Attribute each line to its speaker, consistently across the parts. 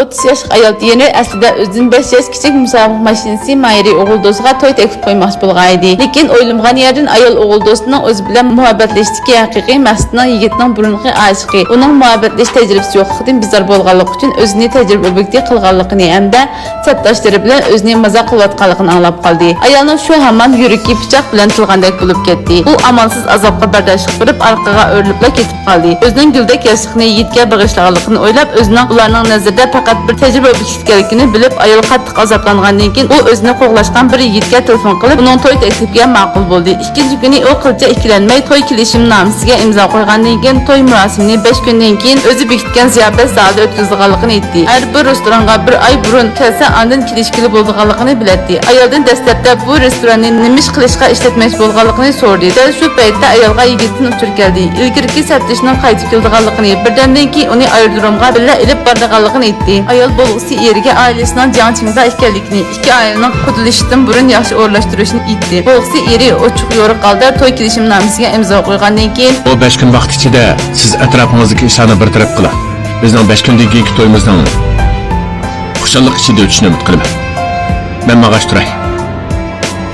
Speaker 1: 30 yoshli ayol diyeni aslida o'zidan 5 yosh kichik musobaqa mashinasi mayri o'g'il do'stiga to'y taklif qo'ymoqchi bo'lgan edi. Lekin o'ylamgan yerdan ayol o'g'il do'stining o'zi bilan muhabbatlashdiki haqiqiy maqsadning yigitning burunqi oshiqi, uning muhabbatlash tajribasi yo'qligidan bizar bo'lganligi uchun o'zini tajriba ob'ekti qilganligini hamda sabdoshlari bilan o'zini maza qilayotganligini anglab qoldi. Ayolning shu hamon yuragi pichoq bilan tilgandek bo'lib ketdi. U amalsiz azobga bardosh qilib orqaga o'rilib ketib qoldi. O'zining guldek yoshlikni yigitga bag'ishlaganligini o'ylab, o'zining ularning nazarida faqat bir tajriba ob'ektiligini bilib, ayol qattiq azoblangandan keyin u o'zini qo'g'lashgan bir yigitga telefon qilib, uning to'y taklifiga ma'qul bo'ldi. Ikkinchi kuni u qilcha ikkilanmay to'y kelishimnomasiga imzo qo'ygandan keyin to'y marosimini 5 kundan keyin o'zi bekitgan ziyofat zalida o'tkazganligini aytdi. Har bir restoranga bir oy burun kelsa, ondan kelishkili bo'lganligini biladi. Ayoldan dastlabda bu restoranni nima ish qilishga ishlatmoqchi bo'lganligini so'radi. Dal shu paytda ayolga yigitning uchur keldi. Ilgirki sattishning qaytib kelganligini, birdandan keyin uni aerodromga birga ilib borganligini aytdi. Ayol bo'lg'isi eriga oilasining janchingda ekanligini, ikki ayolning qutulishidan burun yaxshi o'rlashtirishni aytdi. Bo'lg'isi eri ochiq yo'riq holda to'y kelishimnomasiga imzo qo'ygandan keyin
Speaker 2: o 5 kun vaqt ichida siz atrofingizdagi ishlarni bartaraf qiling. Bizning 5 kundan keyingi to'yimizning xushallik ichida o'tishini umid qilaman. Men ma'g'ash turay.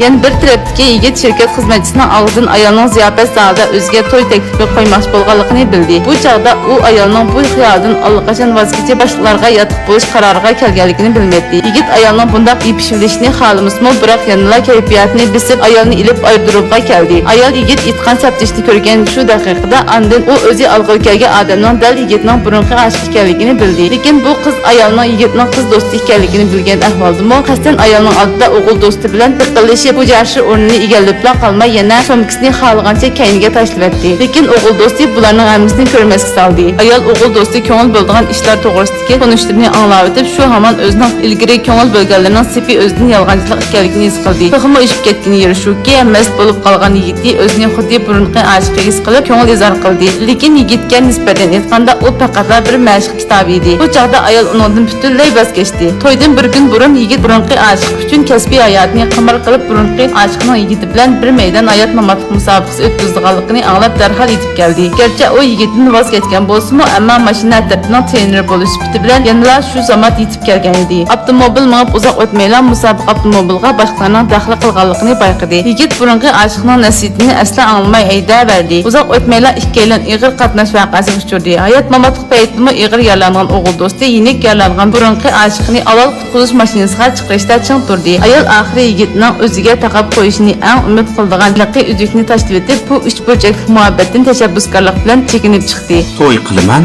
Speaker 1: Yani bir tarafdagi yigit şirket xizmatchisining og'zidan ayolning ziyofat zalida o'ziga to'y taklifi qo'ymoqchi bo'lganligini bildi. Bu chog'da u ayolning bu xiyolidan allaqachon voz kechib boshqalarga yotiq bo'lish qaroriga kelganligini bilmaydi. Yigit ayolning bunday ipishilishni xohlamasmi, biroq yanada kayfiyatni bisib ayolni ilib aerodromga keldi. Ayol yigit itqan saptishni ko'rgan shu daqiqada ondan u o'zi olg'il kelgan odamning dal yigitning burunqi oshiq ekanligini bildi. Lekin bu qiz ayolning yigitning qiz do'sti ekanligini bilgan ahvoldami, qasdan ayolning oldida o'g'il do'sti bilan tirqilishib bu jarshi o'rnini egallab qolmay yana somkasini xohlagancha kayniga tashlabdi. Lekin o'g'il do'sti bularning hammasini ko'rmasga soldi. Ayol o'g'il do'sti ko'ngil bo'lgan ishlar to'g'risidagi konuşlarni anglab o'tib, shu hamon o'zining ilgari ko'ngil bo'lganlarning sifi o'zining yolg'onchilik ekanligini his qildi. To'ximi o'shib ketgan yeri shuki, mast bo'lib qolgan yigitni o'zini xuddi burunqi oshiqi his qilib ko'ngil izhor qildi. Lekin yigitga nisbatan aytganda u faqat bir mashq kitobi edi. Bu chog'da ayol undan butunlay voz kechdi. To'ydan bir kun burun yigit burunqi oshiq uchun kasbiy hayotini qimir qilib burunqi oshiqning yigiti bilan bir meydan hayot mamatlik musobaqasi o'tkazganligini anglab darhol yetib keldi. Gerçi o yigitning voz kechgan bo'lsa-mu, ammo mashina tartibining treneri bo'lish sifati bilan yana shu zamon yetib kelgan edi. Avtomobil minib uzoq o'tmaylar musobaqa avtomobilga boshqalarning daxli qilganligini payqadi. Yigit burunqi oshiqning nasibini asla anglamay aydaverdi. Uzoq o'tmaylar ikkilan ig'ir qatnash voqeasi uchurdi. Hayot mamatlik paytida ig'ir yaralangan o'g'il do'sti yenik yaralangan burunqi oshiqni avval qutqarish mashinasiga chiqishda ching turdi. Ayol oxiri yigitning o'ziga taqab qo'yishini eng umid qildigan liqi uzukni tashlab etib, bu uch burchak muhabbatdan tashabbuskorlik bilan chekinib chiqdi.
Speaker 3: To'y qilaman.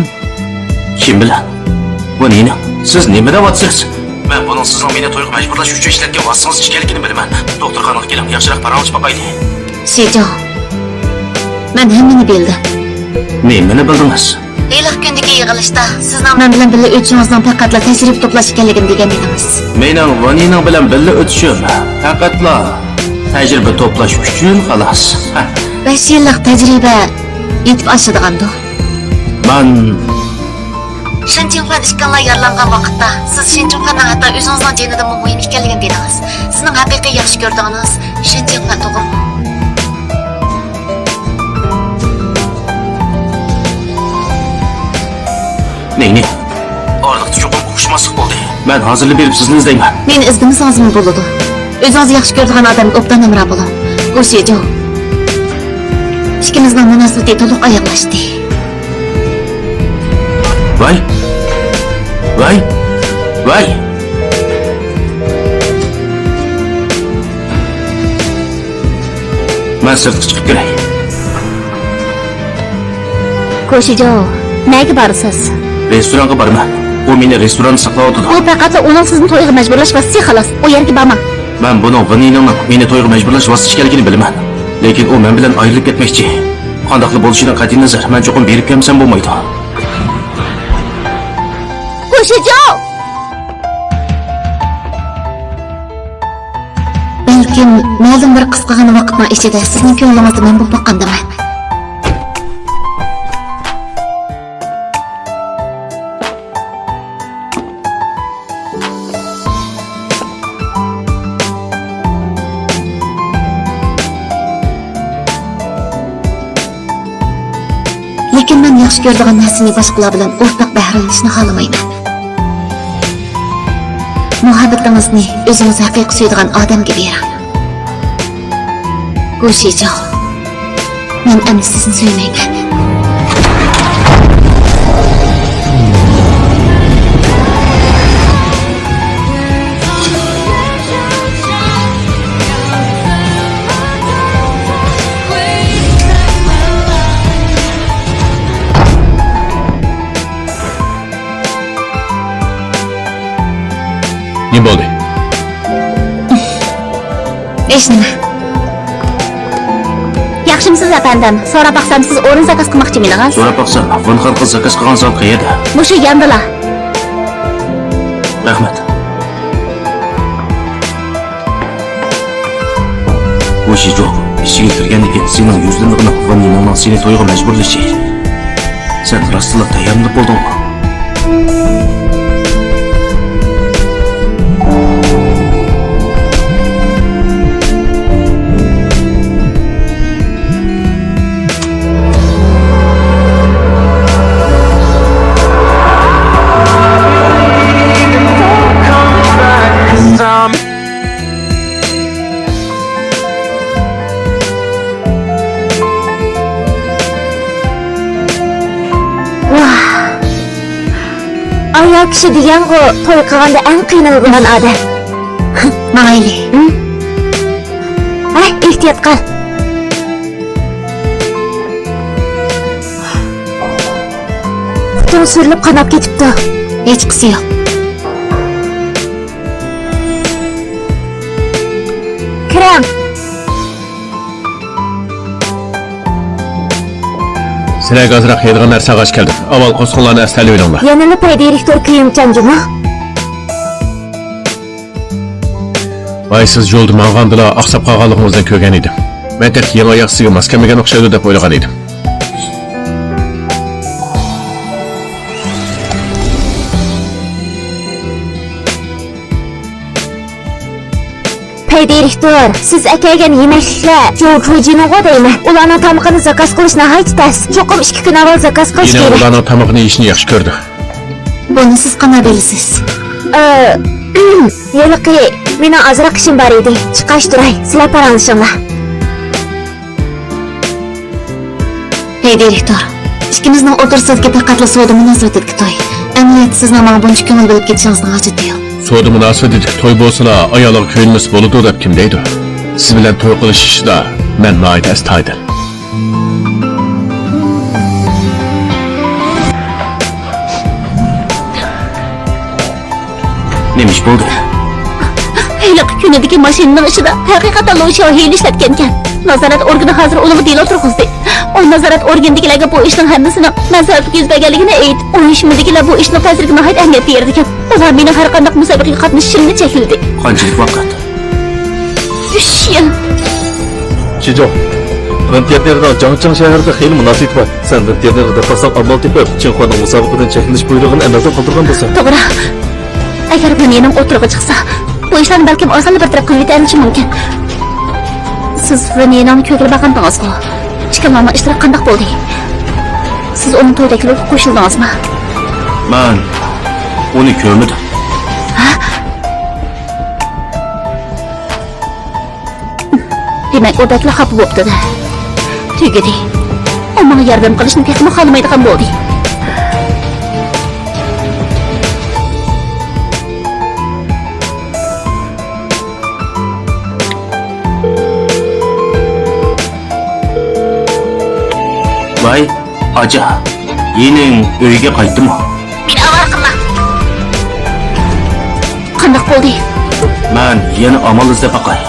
Speaker 3: Kim bilan? Bu neni? Siz nima deyapsiz? Men buning sizning meni to'yga majburlash uchun ishlatgan vositasiz ekanligini bilaman. Doktorxonaga keling, yaxshiroq parangiz boqaylik.
Speaker 4: Sejon, men hammani bildim.
Speaker 3: Nimani bildingiz?
Speaker 4: İlk gündeki yig'ilishda sizning men bilan birga o'tishingizdan faqatla tajriba to'plash ekanligini degan edingiz.
Speaker 3: Mening Vanining bilan birga o'tishim faqatla tajriba to'plash uchun xolos.
Speaker 4: 5 yillik tajriba yetib oshadigandir.
Speaker 3: Men
Speaker 4: Shinchingxan ishkanlar yaralangan vaqtda siz Shinchingxanning hatto o'zingizning jonidan muhim ekanligini dedingiz. Sizning haqiqiy yaxshi ko'rdigingiz Shinchingxan to'g'rimi?
Speaker 3: Neyni? Orliqda cho'qim uqishmaslik bo'ldi. Men hozirlik berib sizni izlayman.
Speaker 4: Meni izlamasangizmi bo'ladi. O'zingiz yaxshi ko'rgan odam obdan amra bo'ling. Bu Sejon. Ikkimizning munosabati to'liq oyoqlashdi.
Speaker 3: Vay. Vay. Vay. Men sirtga chiqib kiray.
Speaker 4: Ko'shijon, nega borsiz?
Speaker 3: Restoranga borma. U meni restoran saqlayotdi.
Speaker 4: Bu faqat uning sizni to'yga majburlash vaqti xolos. U yerga bormang.
Speaker 3: Men buni Vanining meni to'yga majburlash vositasi ekanligini bilaman. Lekin u men bilan ayrilib ketmoqchi. Qandoqli bo'lishidan qat'iy nazar, men cho'qim berib kelmasam bo'lmaydi.
Speaker 4: Ko'shijon! Balkim ma'lum bir qisqagina vaqtning ichida sizning ko'nglingizni men bu boqqandaman. Lekin men yaxshi ko'radigan narsani boshqalar bilan o'rtaq bahramlashni xohlamayman. muhabbetingizni o'zingiz haqiqiy suyadigan odamga bering. Gushijo, men endi sizni suymayman.
Speaker 2: Ne bo'ldi?
Speaker 4: Hech nima. Yaxshimisiz efendim? So'rab baqsam siz o'rin zakaz qilmoqchimidingiz?
Speaker 3: So'rab baqsam, buni xalqqa zakaz qilgan zot qayerda?
Speaker 4: Mushu yandilar.
Speaker 3: Rahmat. Bu ish yo'q. Ishiga kirgandan keyin sening yuzliligini va mening seni to'yga majburlashi. Sen rostla tayyorlanib bo'ldingmi?
Speaker 4: Ayol kishi degan-ku to'y qilganda eng qiynaladigan odam. Mayli. Ay, ehtiyot qil. Putim surilib qanab ketibdi. Hech qisi yo'q. Kiram.
Speaker 2: Sizlarga azroq yeydigan narsa olib keldim. Avval qo'sqinlarni eslatib o'ylanglar.
Speaker 4: Yanılı pay direktör kiyimchancimi?
Speaker 2: Vay siz yo'lda mang'andila oqsab qolganligingizdan ko'rgan edim. Men tek yangi oyoq sizga maskamagan o'xshaydi deb o'ylagan edim.
Speaker 4: Pay direktör, siz akagan yemekliklar Jo'jini deymi? Ularning tamog'ini zakaz qilish nihoyat tez. Cho'qim 2 kun avval zakaz qilish
Speaker 2: Yine
Speaker 4: kerak.
Speaker 2: ularning tamog'ini yeyishni yaxshi ko'rdi.
Speaker 4: Buni siz qana bilasiz? Yiliqi, meni azroq ishim bor edi. Chiqash turay, sizlar paranglashinglar. Pay direktör, ikkimizning o'tirsidagi faqatli savdo munosabatidagi to'y. Amniyat sizni mana buncha ko'ngil bilib ketishingizni hojati yo'q.
Speaker 2: So'da munosabatidagi to'y bo'lsa-la, ayollar ko'yinmas bo'ladi deb kim deydi? Siz bilan to'y qilish ishida men nihoyat astoydil.
Speaker 3: Nemish bo'ldi?
Speaker 4: Hiliqi kunidagi mashinaning ichida haqiqatan shohiylik ishlatgan ekan. Nazorat organi hozir uning delo turg'izdi. O nazorat organidagilarga bu ishning hammasini nazorat yuzbaganligini aytib, uyushmadagilar bu ishni ta'siriga nihoyat ahamiyat berdi ekan. Ular meni har qanday musobaqaga qatnashishimni chekladi.
Speaker 3: Qanchalik vaqt?
Speaker 4: 3 yil.
Speaker 5: Chijo, Rentiyatnerda Jangchang shahrida xeyli munosabat bor. Sen Rentiyatnerda fasal amal tepib, Chinxuaning musobaqadan cheklanish buyrug'ini amalga qildirgan bo'lsa,
Speaker 4: To'g'ri. Agar bu mening o'tirig'i chiqsa, bu ishlarni balkim osonlik bir taraf qilib yetarishi mumkin. Siz Reniyani ko'rib baqandingizmi? Chiqimlarni ishtirok qanday bo'ldi? Siz uning to'ydagilarga qo'shildingizmi?
Speaker 3: Men uni ko'rmadim.
Speaker 4: Demak, o'rdaklar xafa bo'pti-da. Tugadi. U menga yordam qilishni texmi xohlamaydigan bo'ldi.
Speaker 3: Vay, aja. Yening uyga qaytdimi?
Speaker 4: Meni avval qilma. Qanday bo'ldi?
Speaker 3: Men yana amal izlab baqay.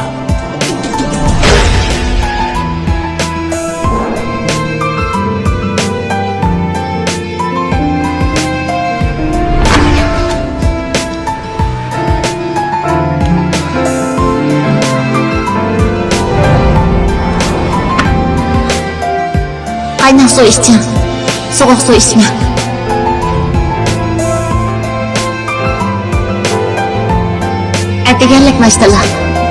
Speaker 4: Qaynoq suv iching. Sovuq suv ichma. Ertaganlik mashtalar.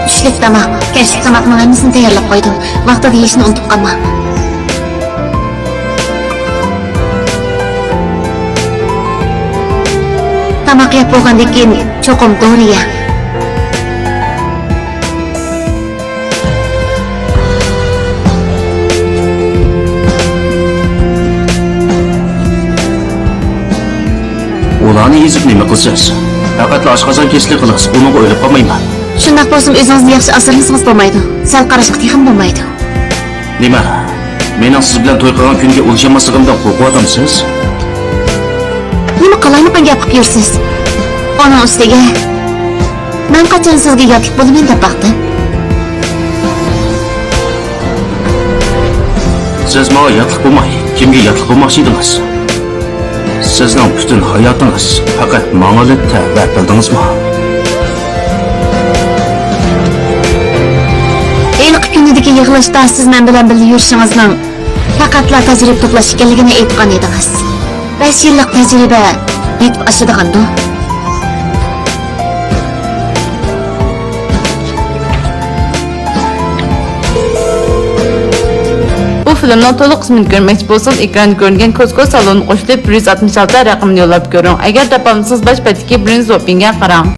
Speaker 4: Tushlik tomoq, kechki tomoqning hammasini tayyorlab qo'ydim. Vaqtida yeyishni unutib qolma. Tomoq yeb bo'lgandan keyin cho'qim dori ye.
Speaker 3: bularni ezib nima qilsiz? Faqat oshqozon keslik qilasiz, uni o'ylab qolmayman.
Speaker 4: Shundoq bo'lsa o'zingizni yaxshi asrasangiz bo'lmaydi. Sal qarashga ham bo'lmaydi.
Speaker 3: Nima? Mening siz bilan to'y qilgan kunga o'lishamasligimdan qo'rqyapsiz?
Speaker 4: Nima qalaymi gap qilib yursiz? Ona ustiga men qachon sizga yotlik bo'laman deb baqdim.
Speaker 3: Siz menga yotlik bo'lmay, kimga yotlik bo'lmoqchi edingiz? Sizning butun hayotingiz faqat menga ta'bir qildingizmi?
Speaker 4: İlk günüdeki yığılışda siz men bilan birga yurishingizning faqatla tajriba to'plash ekanligini aytgan edingiz. 5 yillik tajriba yetib oshadigandu.
Speaker 1: Bu filmning to'liq qismini ko'rmoqchi bo'lsangiz, ekranda ko'ringan ko'z-ko'z salonni qo'shilib 166 raqamini yo'llab ko'ring. Agar topolmasangiz bosh betdagi birinchi zopinga qarang.